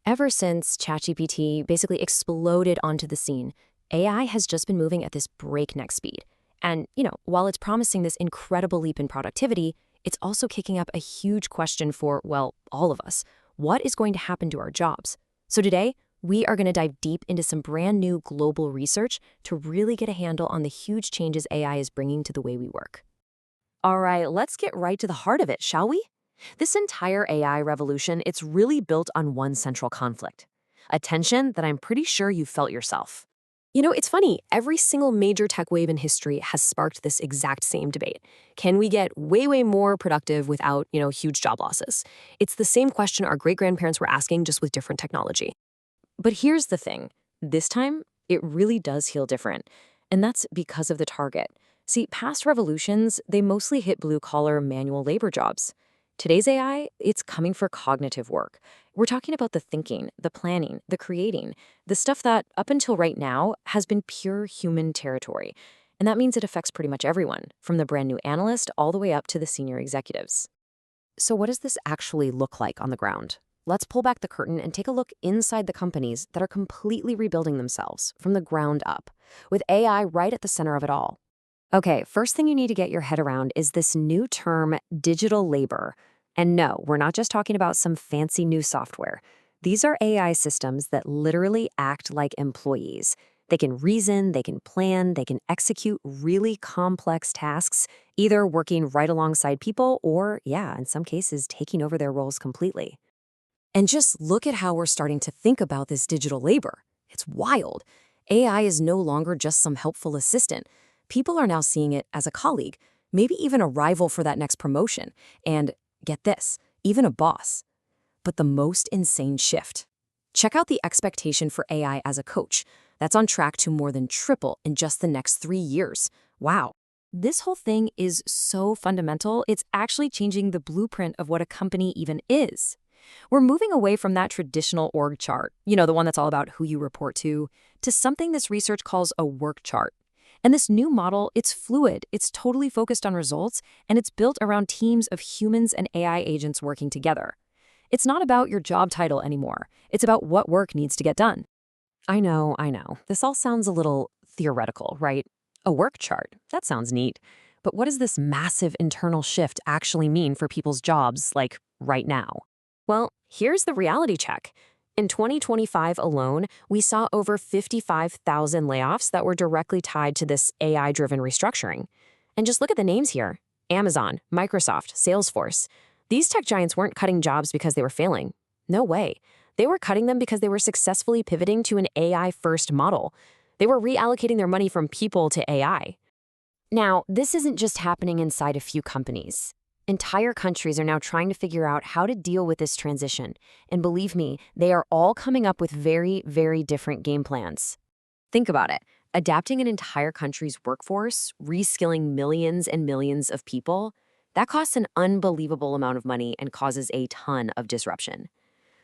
Ever since ChatGPT basically exploded onto the scene, AI has just been moving at this breakneck speed. And, while it's promising this incredible leap in productivity, it's also kicking up a huge question for, well, all of us. What is going to happen to our jobs? So today, we are going to dive deep into some brand new global research to really get a handle on the huge changes AI is bringing to the way we work. All right, let's get right to the heart of it, shall we? This entire AI revolution, it's really built on one central conflict, a tension that I'm pretty sure you felt yourself. It's funny, every single major tech wave in history has sparked this exact same debate. Can we get way, way more productive without, huge job losses? It's the same question our great-grandparents were asking, just with different technology. But here's the thing. This time, it really does feel different. And that's because of the target. See, past revolutions, they mostly hit blue-collar manual labor jobs. Today's AI, it's coming for cognitive work. We're talking about the thinking, the planning, the creating, the stuff that, up until right now, has been pure human territory. And that means it affects pretty much everyone, from the brand new analyst all the way up to the senior executives. So what does this actually look like on the ground? Let's pull back the curtain and take a look inside the companies that are completely rebuilding themselves from the ground up, with AI right at the center of it all. Okay, first thing you need to get your head around is this new term, digital labor. And no, we're not just talking about some fancy new software. These are AI systems that literally act like employees. They can reason, they can plan, they can execute really complex tasks, either working right alongside people or, in some cases, taking over their roles completely. And just look at how we're starting to think about this digital labor. It's wild. AI is no longer just some helpful assistant. People are now seeing it as a colleague, maybe even a rival for that next promotion, and, get this, even a boss. But the most insane shift. Check out the expectation for AI as a coach. That's on track to more than triple in just the next 3 years. Wow. This whole thing is so fundamental, it's actually changing the blueprint of what a company even is. We're moving away from that traditional org chart, the one that's all about who you report to something this research calls a work chart. And this new model, it's fluid, it's totally focused on results, and it's built around teams of humans and AI agents working together. It's not about your job title anymore. It's about what work needs to get done. I know. This all sounds a little theoretical, right? A work chart, that sounds neat. But what does this massive internal shift actually mean for people's jobs, like right now? Well, here's the reality check. In 2025 alone, we saw over 55,000 layoffs that were directly tied to this AI-driven restructuring. And just look at the names here. Amazon, Microsoft, Salesforce. These tech giants weren't cutting jobs because they were failing. No way. They were cutting them because they were successfully pivoting to an AI-first model. They were reallocating their money from people to AI. Now, this isn't just happening inside a few companies. Entire countries are now trying to figure out how to deal with this transition. And believe me, they are all coming up with very, very different game plans. Think about it. Adapting an entire country's workforce, reskilling millions and millions of people, that costs an unbelievable amount of money and causes a ton of disruption.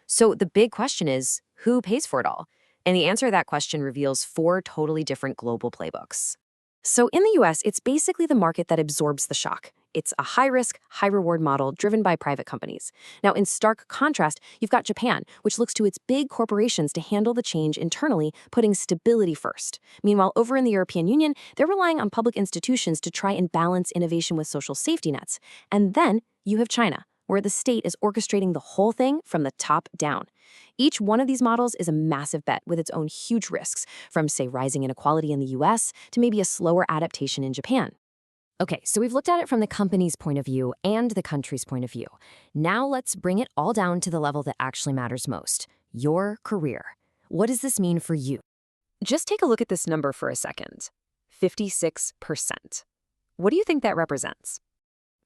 So the big question is, who pays for it all? And the answer to that question reveals 4 totally different global playbooks. So in the US, it's basically the market that absorbs the shock. It's a high-risk, high-reward model driven by private companies. Now, in stark contrast, you've got Japan, which looks to its big corporations to handle the change internally, putting stability first. Meanwhile, over in the European Union, they're relying on public institutions to try and balance innovation with social safety nets. And then you have China, where the state is orchestrating the whole thing from the top down. Each one of these models is a massive bet with its own huge risks, from, say, rising inequality in the US to maybe a slower adaptation in Japan. Okay, so we've looked at it from the company's point of view and the country's point of view. Now let's bring it all down to the level that actually matters most, your career. What does this mean for you? Just take a look at this number for a second. 56%. What do you think that represents?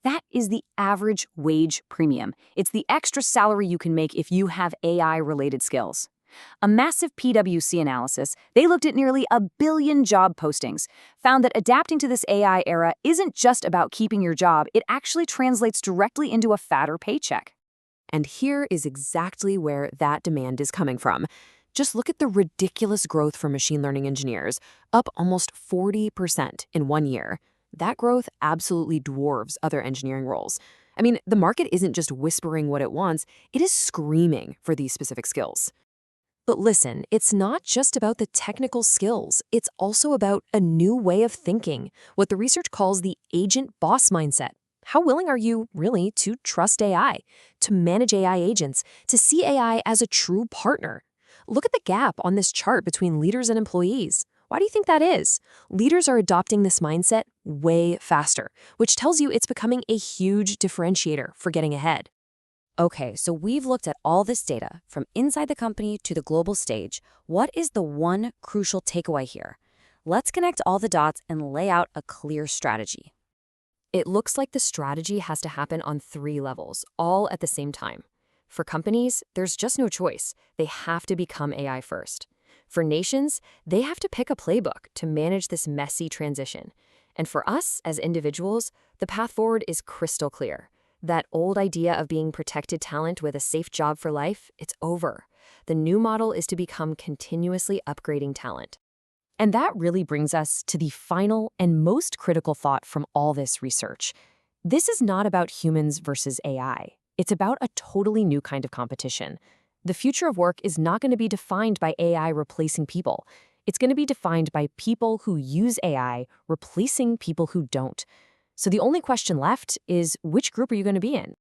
That is the average wage premium. It's the extra salary you can make if you have AI-related skills. A massive PwC analysis, they looked at nearly 1 billion job postings, found that adapting to this AI era isn't just about keeping your job, it actually translates directly into a fatter paycheck. And here is exactly where that demand is coming from. Just look at the ridiculous growth for machine learning engineers, up almost 40% in 1 year. That growth absolutely dwarfs other engineering roles. I mean, the market isn't just whispering what it wants, it is screaming for these specific skills. But listen, it's not just about the technical skills. It's also about a new way of thinking, what the research calls the agent boss mindset. How willing are you, really, to trust AI, to manage AI agents, to see AI as a true partner? Look at the gap on this chart between leaders and employees. Why do you think that is? Leaders are adopting this mindset way faster, which tells you it's becoming a huge differentiator for getting ahead. Okay, so we've looked at all this data, from inside the company to the global stage. What is the one crucial takeaway here? Let's connect all the dots and lay out a clear strategy. It looks like the strategy has to happen on 3 levels, all at the same time. For companies, there's just no choice. They have to become AI first. For nations, they have to pick a playbook to manage this messy transition. And for us, as individuals, the path forward is crystal clear. That old idea of being protected talent with a safe job for life, it's over. The new model is to become continuously upgrading talent. And that really brings us to the final and most critical thought from all this research. This is not about humans versus AI. It's about a totally new kind of competition. The future of work is not going to be defined by AI replacing people. It's going to be defined by people who use AI replacing people who don't. So the only question left is, which group are you going to be in?